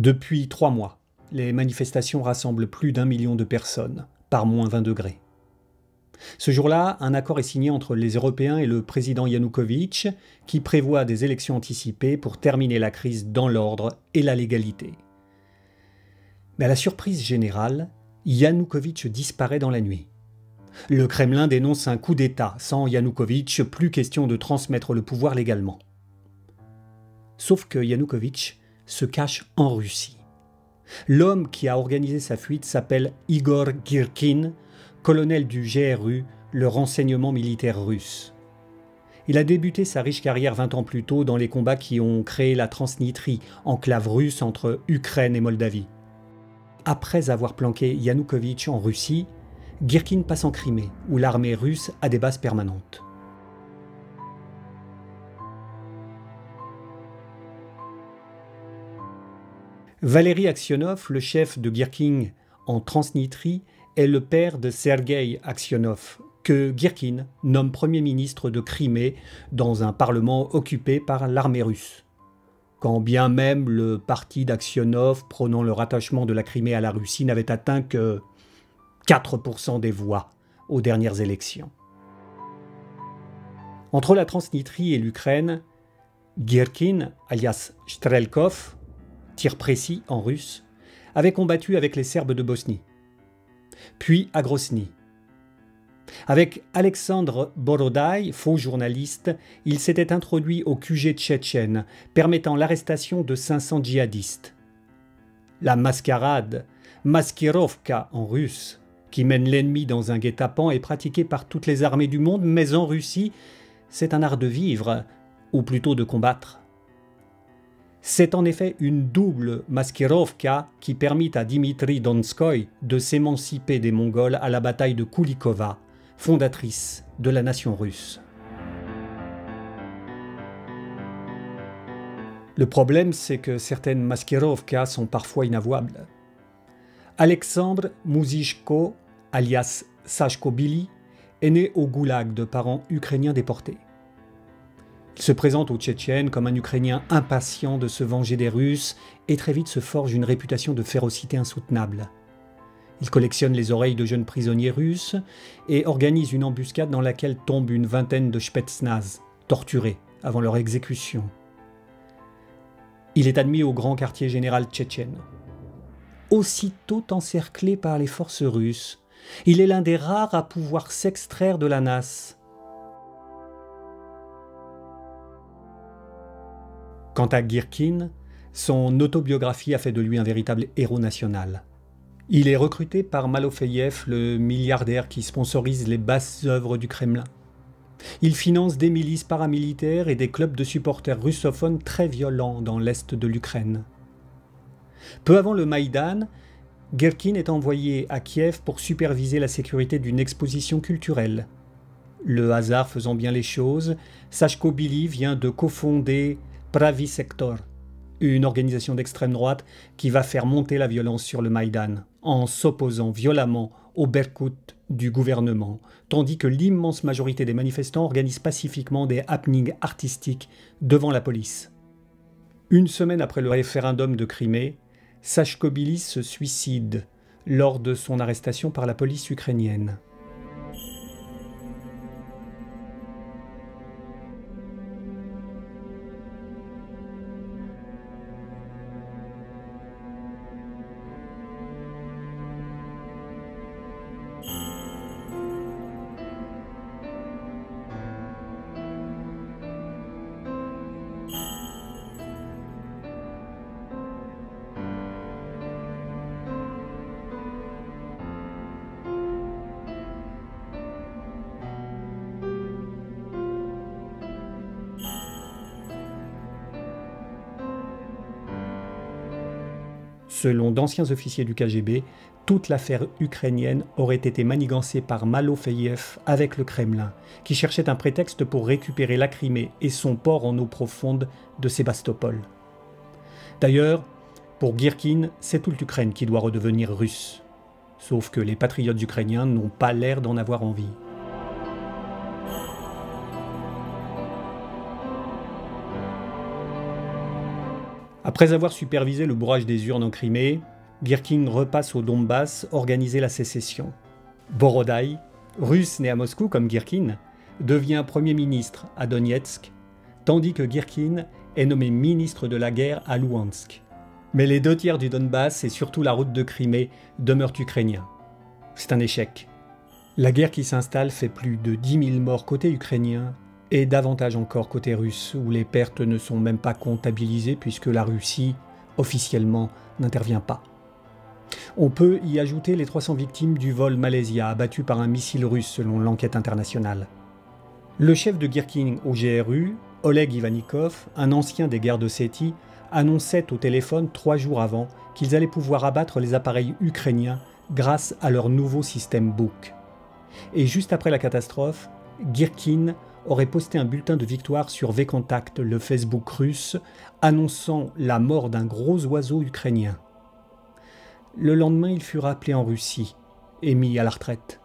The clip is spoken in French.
Depuis 3 mois, les manifestations rassemblent plus d'1 million de personnes, par moins 20 degrés. Ce jour-là, un accord est signé entre les Européens et le président Yanukovych qui prévoit des élections anticipées pour terminer la crise dans l'ordre et la légalité. Mais à la surprise générale, Yanukovych disparaît dans la nuit. Le Kremlin dénonce un coup d'État. Sans Yanukovych, plus question de transmettre le pouvoir légalement. Sauf que Yanukovych se cache en Russie. L'homme qui a organisé sa fuite s'appelle Igor Girkin, colonel du GRU, le renseignement militaire russe. Il a débuté sa riche carrière 20 ans plus tôt dans les combats qui ont créé la Transnistrie, enclave russe entre Ukraine et Moldavie. Après avoir planqué Yanukovych en Russie, Girkin passe en Crimée, où l'armée russe a des bases permanentes. Valery Aksionov, le chef de Girkin en Transnistrie, est le père de Sergueï Aksionov, que Girkin nomme Premier ministre de Crimée dans un parlement occupé par l'armée russe. Quand bien même le parti d'Aksionov prônant le rattachement de la Crimée à la Russie n'avait atteint que 4% des voix aux dernières élections. Entre la Transnistrie et l'Ukraine, Girkin, alias Strelkov, tir précis en russe, avait combattu avec les Serbes de Bosnie, puis à Grozny. Avec Alexandre Borodaï, faux journaliste, il s'était introduit au QG tchétchène, permettant l'arrestation de 500 djihadistes. La mascarade, maskirovka en russe, qui mène l'ennemi dans un guet-apens, est pratiquée par toutes les armées du monde, mais en Russie, c'est un art de vivre, ou plutôt de combattre. C'est en effet une double maskirovka qui permit à Dimitri Donskoy de s'émanciper des Mongols à la bataille de Kulikova, fondatrice de la nation russe. Le problème, c'est que certaines maskirovkas sont parfois inavouables. Alexandre Muzishko, alias Sashko Billy, est né au Goulag de parents ukrainiens déportés. Il se présente aux Tchétchènes comme un Ukrainien impatient de se venger des Russes et très vite se forge une réputation de férocité insoutenable. Il collectionne les oreilles de jeunes prisonniers russes et organise une embuscade dans laquelle tombe une vingtaine de Spetsnaz, torturés avant leur exécution. Il est admis au grand quartier général tchétchène. Aussitôt encerclé par les forces russes, il est l'un des rares à pouvoir s'extraire de la nasse. Quant à Girkin, son autobiographie a fait de lui un véritable héros national. Il est recruté par Malofeyev, le milliardaire qui sponsorise les basses œuvres du Kremlin. Il finance des milices paramilitaires et des clubs de supporters russophones très violents dans l'est de l'Ukraine. Peu avant le Maïdan, Girkin est envoyé à Kiev pour superviser la sécurité d'une exposition culturelle. Le hasard faisant bien les choses, Sashko Billy vient de cofonder Pravi Sektor, une organisation d'extrême droite qui va faire monter la violence sur le Maïdan, en s'opposant violemment au Berkut du gouvernement, tandis que l'immense majorité des manifestants organisent pacifiquement des happenings artistiques devant la police. Une semaine après le référendum de Crimée, Sashko Billy se suicide lors de son arrestation par la police ukrainienne. Selon d'anciens officiers du KGB, toute l'affaire ukrainienne aurait été manigancée par Malofeyev avec le Kremlin, qui cherchait un prétexte pour récupérer la Crimée et son port en eau profonde de Sébastopol. D'ailleurs, pour Girkin, c'est toute l'Ukraine qui doit redevenir russe. Sauf que les patriotes ukrainiens n'ont pas l'air d'en avoir envie. Après avoir supervisé le bourrage des urnes en Crimée, Girkin repasse au Donbass organiser la sécession. Borodai, russe né à Moscou comme Girkin, devient Premier ministre à Donetsk, tandis que Girkin est nommé ministre de la guerre à Louhansk. Mais les 2 tiers du Donbass et surtout la route de Crimée demeurent ukrainiens. C'est un échec. La guerre qui s'installe fait plus de 10 000 morts côté ukrainien et davantage encore côté russe, où les pertes ne sont même pas comptabilisées puisque la Russie, officiellement, n'intervient pas. On peut y ajouter les 300 victimes du vol Malaysia abattu par un missile russe selon l'enquête internationale. Le chef de Girkin au GRU, Oleg Ivanikov, un ancien des guerres d'Ossétie, annonçait au téléphone 3 jours avant qu'ils allaient pouvoir abattre les appareils ukrainiens grâce à leur nouveau système Buk. Et juste après la catastrophe, Girkin aurait posté un bulletin de victoire sur Vkontakte, le Facebook russe, annonçant la mort d'un gros oiseau ukrainien. Le lendemain, il fut rappelé en Russie et mis à la retraite.